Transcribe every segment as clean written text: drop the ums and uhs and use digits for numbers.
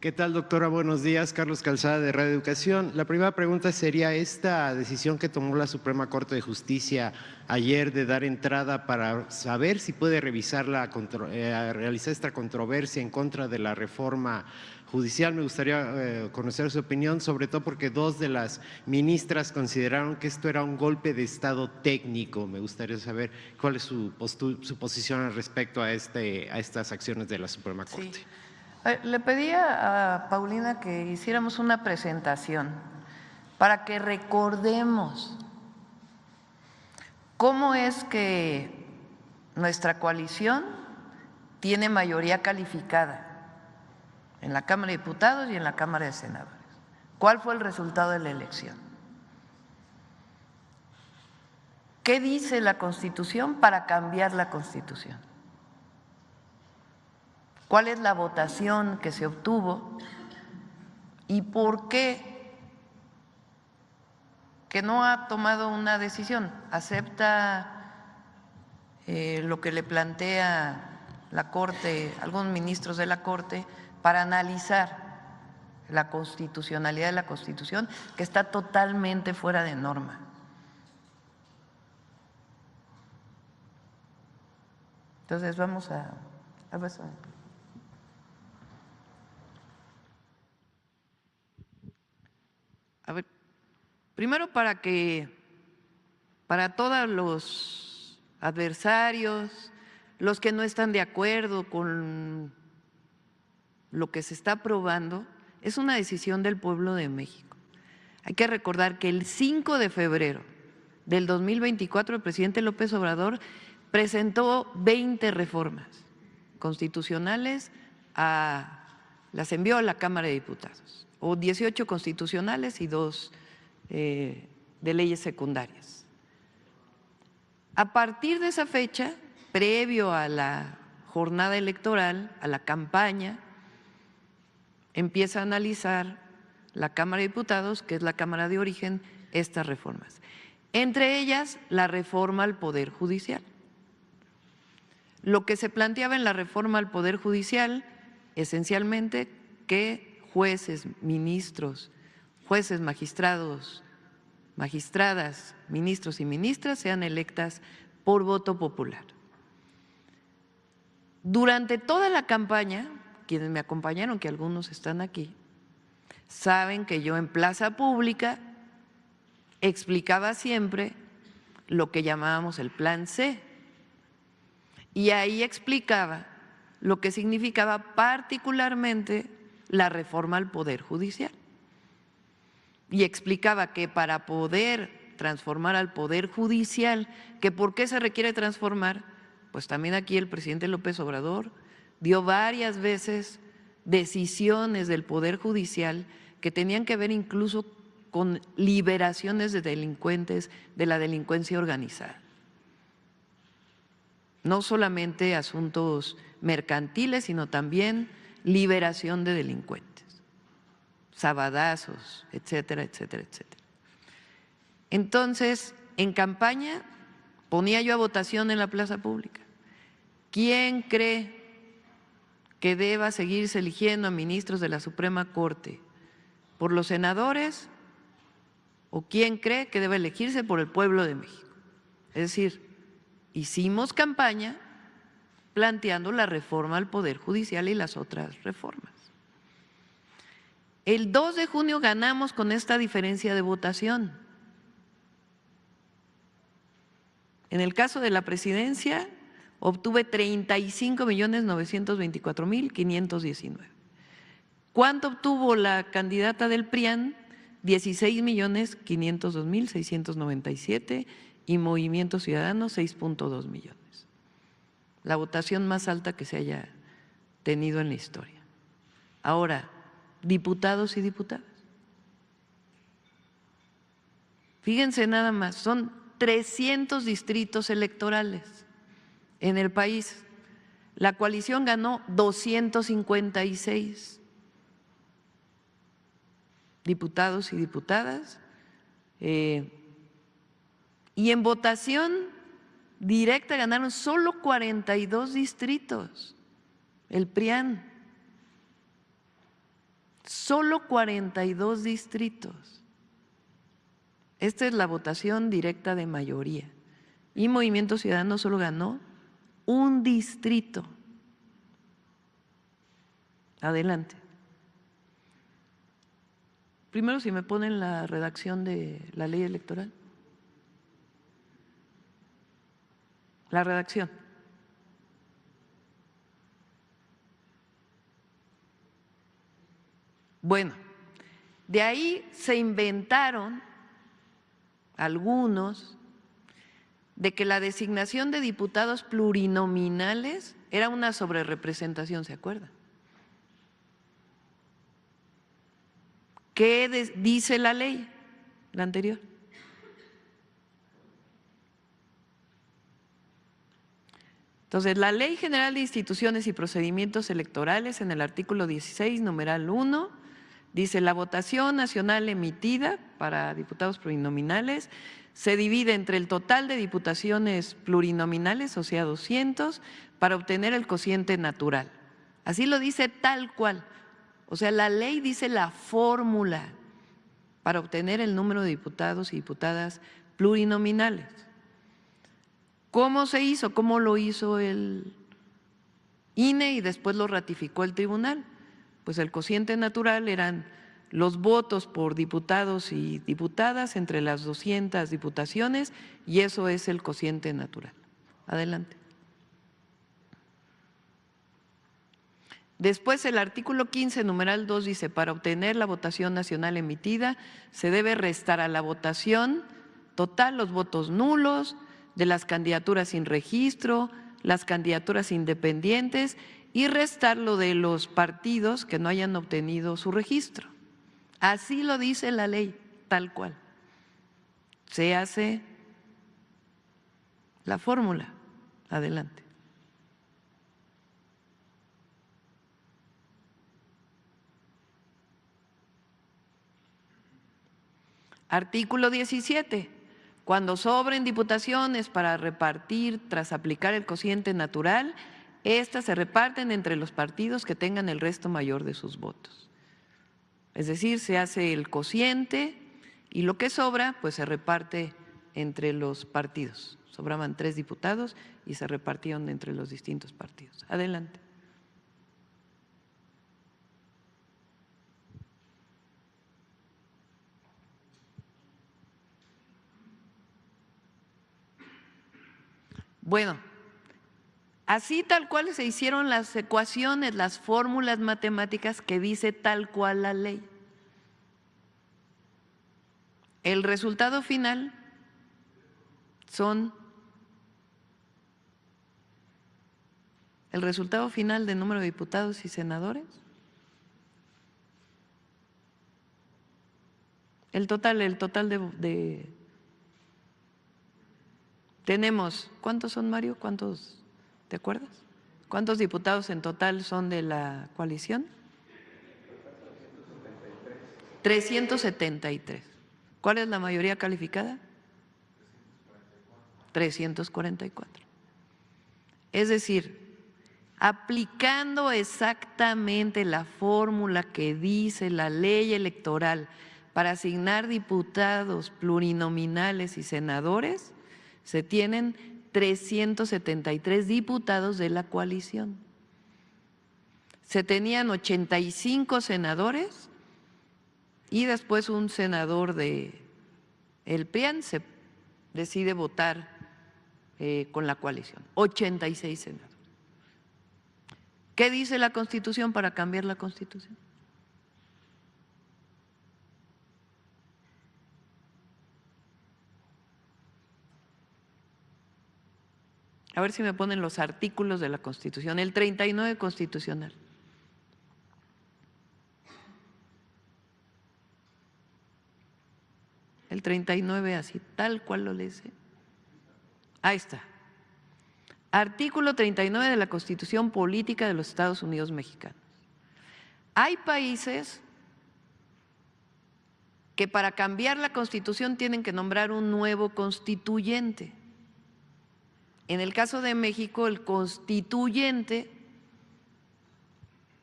¿Qué tal, doctora? Buenos días. Carlos Calzada, de Radio Educación. La primera pregunta sería esta decisión que tomó la Suprema Corte de Justicia ayer de dar entrada para saber si puede realizar esta controversia en contra de la reforma judicial. Me gustaría conocer su opinión, sobre todo porque dos de las ministras consideraron que esto era un golpe de Estado técnico. Me gustaría saber cuál es su posición al respecto a estas acciones de la Suprema Corte. Sí. Le pedía a Paulina que hiciéramos una presentación para que recordemos cómo es que nuestra coalición tiene mayoría calificada en la Cámara de Diputados y en la Cámara de Senadores. ¿Cuál fue el resultado de la elección? ¿Qué dice la Constitución para cambiar la Constitución? ¿Cuál es la votación que se obtuvo y por qué que no ha tomado una decisión? Acepta lo que le plantea la Corte, algunos ministros de la Corte, para analizar la constitucionalidad de la Constitución, que está totalmente fuera de norma. Entonces vamos a ver. A ver, primero para todos los adversarios, los que no están de acuerdo con lo que se está aprobando, es una decisión del pueblo de México. Hay que recordar que el 5 de febrero del 2024 el presidente López Obrador presentó 20 reformas constitucionales, las envió a la Cámara de Diputados, o 18 constitucionales y 2 de leyes secundarias. A partir de esa fecha, previo a la jornada electoral, a la campaña, empieza a analizar la Cámara de Diputados, que es la Cámara de origen, estas reformas. Entre ellas, la reforma al Poder Judicial. Lo que se planteaba en la reforma al Poder Judicial, esencialmente, que jueces, ministros, jueces, magistrados, magistradas, ministros y ministras sean electas por voto popular. Durante toda la campaña, quienes me acompañaron, que algunos están aquí, saben que yo en plaza pública explicaba siempre lo que llamábamos el Plan C, y ahí explicaba lo que significaba particularmente la reforma al Poder Judicial. Y explicaba que para poder transformar al Poder Judicial, que por qué se requiere transformar, pues también aquí el presidente López Obrador dio varias veces decisiones del Poder Judicial que tenían que ver incluso con liberaciones de delincuentes, de la delincuencia organizada. No solamente asuntos mercantiles, sino también liberación de delincuentes, sabadazos, etcétera, etcétera, etcétera. Entonces, en campaña ponía yo a votación en la plaza pública. ¿Quién cree que deba seguirse eligiendo a ministros de la Suprema Corte? ¿Por los senadores? ¿O quién cree que debe elegirse por el pueblo de México? Es decir, hicimos campaña planteando la reforma al Poder Judicial y las otras reformas. El 2 de junio ganamos con esta diferencia de votación. En el caso de la presidencia, obtuve 35.924.519. ¿Cuánto obtuvo la candidata del PRIAN? 16.502.697 y Movimiento Ciudadano 6.2 millones. La votación más alta que se haya tenido en la historia. Ahora, diputados y diputadas. Fíjense nada más, son 300 distritos electorales en el país. La coalición ganó 256 diputados y diputadas, y en votación directa ganaron solo 42 distritos, el PRIAN. Solo 42 distritos. Esta es la votación directa de mayoría. Y Movimiento Ciudadano solo ganó un distrito. Adelante. Primero, si me ponen la redacción de la ley electoral. La redacción. Bueno, de ahí se inventaron algunos de que la designación de diputados plurinominales era una sobrerepresentación, ¿se acuerdan? ¿Qué dice la ley, la anterior? Entonces, la Ley General de Instituciones y Procedimientos Electorales, en el artículo 16, numeral 1, dice: la votación nacional emitida para diputados plurinominales se divide entre el total de diputaciones plurinominales, o sea, 200, para obtener el cociente natural. Así lo dice tal cual. O sea, la ley dice la fórmula para obtener el número de diputados y diputadas plurinominales. ¿Cómo se hizo? ¿Cómo lo hizo el INE y después lo ratificó el tribunal? Pues el cociente natural eran los votos por diputados y diputadas entre las 200 diputaciones, y eso es el cociente natural. Adelante. Después el artículo 15, numeral 2 dice: para obtener la votación nacional emitida se debe restar a la votación total los votos nulos de las candidaturas sin registro, las candidaturas independientes, y restarlo de los partidos que no hayan obtenido su registro. Así lo dice la ley, tal cual. Se hace la fórmula. Adelante. Artículo 17. Cuando sobren diputaciones para repartir tras aplicar el cociente natural, estas se reparten entre los partidos que tengan el resto mayor de sus votos. Es decir, se hace el cociente y lo que sobra pues se reparte entre los partidos. Sobraban 3 diputados y se repartieron entre los distintos partidos. Adelante. Bueno, así tal cual se hicieron las ecuaciones, las fórmulas matemáticas que dice tal cual la ley. El resultado final el resultado final del número de diputados y senadores. El total de tenemos, ¿cuántos son, Mario? ¿Cuántos, te acuerdas? ¿Cuántos diputados en total son de la coalición? 373. ¿Cuál es la mayoría calificada? 344. Es decir, aplicando exactamente la fórmula que dice la ley electoral para asignar diputados plurinominales y senadores, se tienen 373 diputados de la coalición. Se tenían 85 senadores y después un senador del PRIAN se decide votar con la coalición. 86 senadores. ¿Qué dice la Constitución para cambiar la Constitución? A ver si me ponen los artículos de la Constitución. El 39 constitucional. El 39 así, tal cual lo dice. Ahí está. Artículo 39 de la Constitución Política de los Estados Unidos Mexicanos. Hay países que para cambiar la Constitución tienen que nombrar un nuevo constituyente. En el caso de México, el constituyente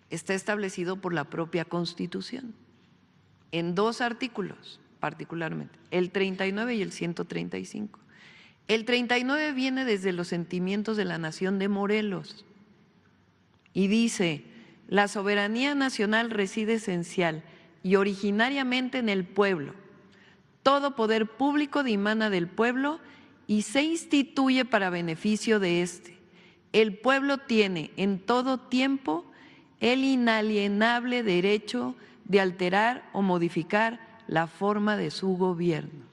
está establecido por la propia Constitución, en 2 artículos particularmente, el 39 y el 135. El 39 viene desde los sentimientos de la nación de Morelos y dice: la soberanía nacional reside esencial y originariamente en el pueblo. Todo poder público dimana del pueblo y se instituye para beneficio de éste. El pueblo tiene en todo tiempo el inalienable derecho de alterar o modificar la forma de su gobierno.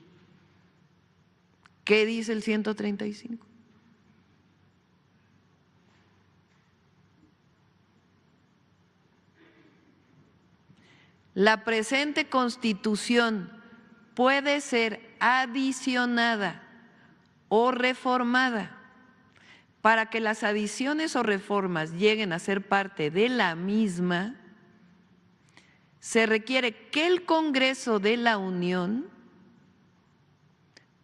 ¿Qué dice el 135? La presente Constitución puede ser adicionada o reformada. Para que las adiciones o reformas lleguen a ser parte de la misma, se requiere que el Congreso de la Unión,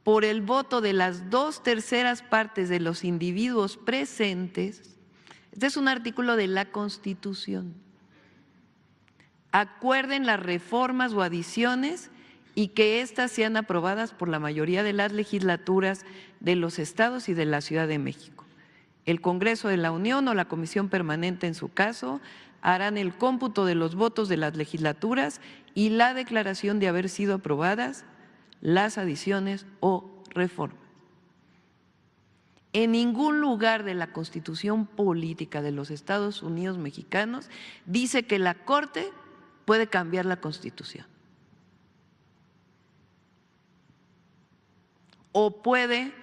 por el voto de las 2/3 partes de los individuos presentes, este es un artículo de la Constitución, acuerden las reformas o adiciones y que éstas sean aprobadas por la mayoría de las legislaturas de los estados y de la Ciudad de México. El Congreso de la Unión o la Comisión Permanente, en su caso, harán el cómputo de los votos de las legislaturas y la declaración de haber sido aprobadas las adiciones o reformas. En ningún lugar de la Constitución Política de los Estados Unidos Mexicanos dice que la Corte puede cambiar la Constitución o puede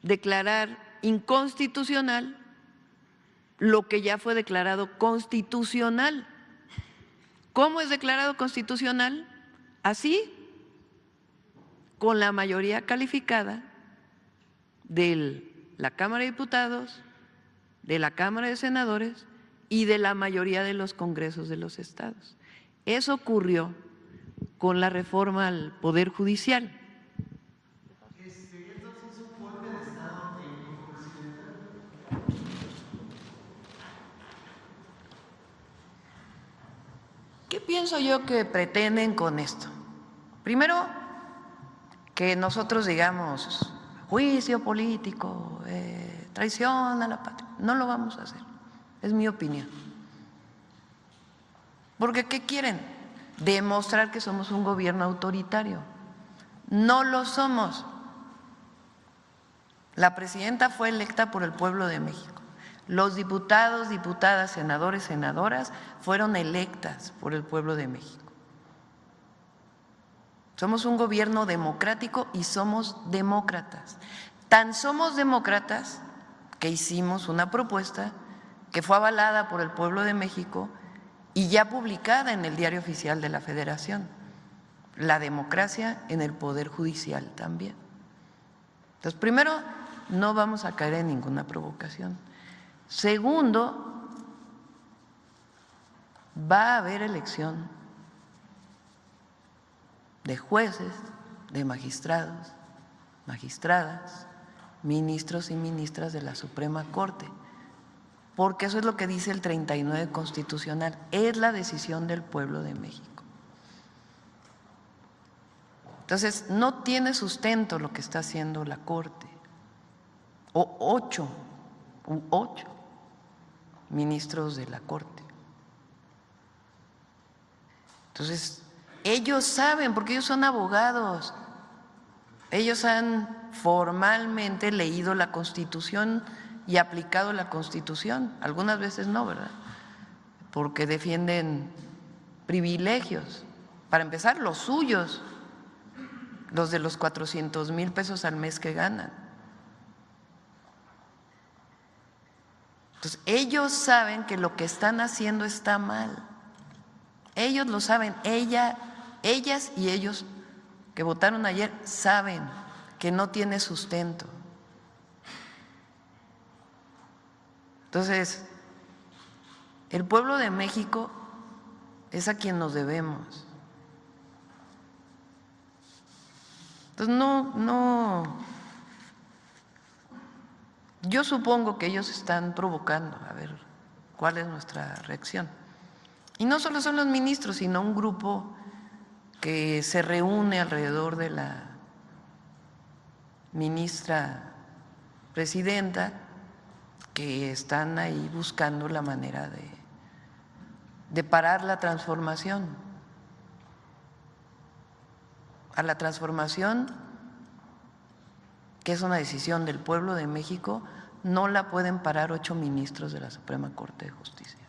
declarar inconstitucional lo que ya fue declarado constitucional. ¿Cómo es declarado constitucional? Así, con la mayoría calificada de la Cámara de Diputados, de la Cámara de Senadores y de la mayoría de los congresos de los estados. Eso ocurrió con la reforma al Poder Judicial. ¿Qué pienso yo que pretenden con esto? Primero, que nosotros digamos juicio político, traición a la patria. No lo vamos a hacer, es mi opinión. Porque ¿qué quieren? Demostrar que somos un gobierno autoritario. No lo somos. La presidenta fue electa por el pueblo de México. Los diputados, diputadas, senadores, senadoras fueron electas por el pueblo de México. Somos un gobierno democrático y somos demócratas. Tan somos demócratas que hicimos una propuesta que fue avalada por el pueblo de México y ya publicada en el Diario Oficial de la Federación. La democracia en el Poder Judicial también. Entonces, primero, no vamos a caer en ninguna provocación. Segundo, va a haber elección de jueces, de magistrados, magistradas, ministros y ministras de la Suprema Corte, porque eso es lo que dice el 39 constitucional, es la decisión del pueblo de México. Entonces, no tiene sustento lo que está haciendo la Corte, o ocho ministros de la Corte. Entonces, ellos saben, porque ellos son abogados, ellos han formalmente leído la Constitución y aplicado la Constitución, algunas veces no, ¿verdad? Porque defienden privilegios, para empezar los suyos, los de los 400,000 pesos al mes que ganan. Entonces, ellos saben que lo que están haciendo está mal. Ellos lo saben, ellas y ellos que votaron ayer saben que no tiene sustento. Entonces, el pueblo de México es a quien nos debemos. Entonces, yo supongo que ellos están provocando, a ver cuál es nuestra reacción. Y no solo son los ministros, sino un grupo que se reúne alrededor de la ministra presidenta, que están ahí buscando la manera de parar la transformación. A la transformación, que es una decisión del pueblo de México, no la pueden parar 8 ministros de la Suprema Corte de Justicia.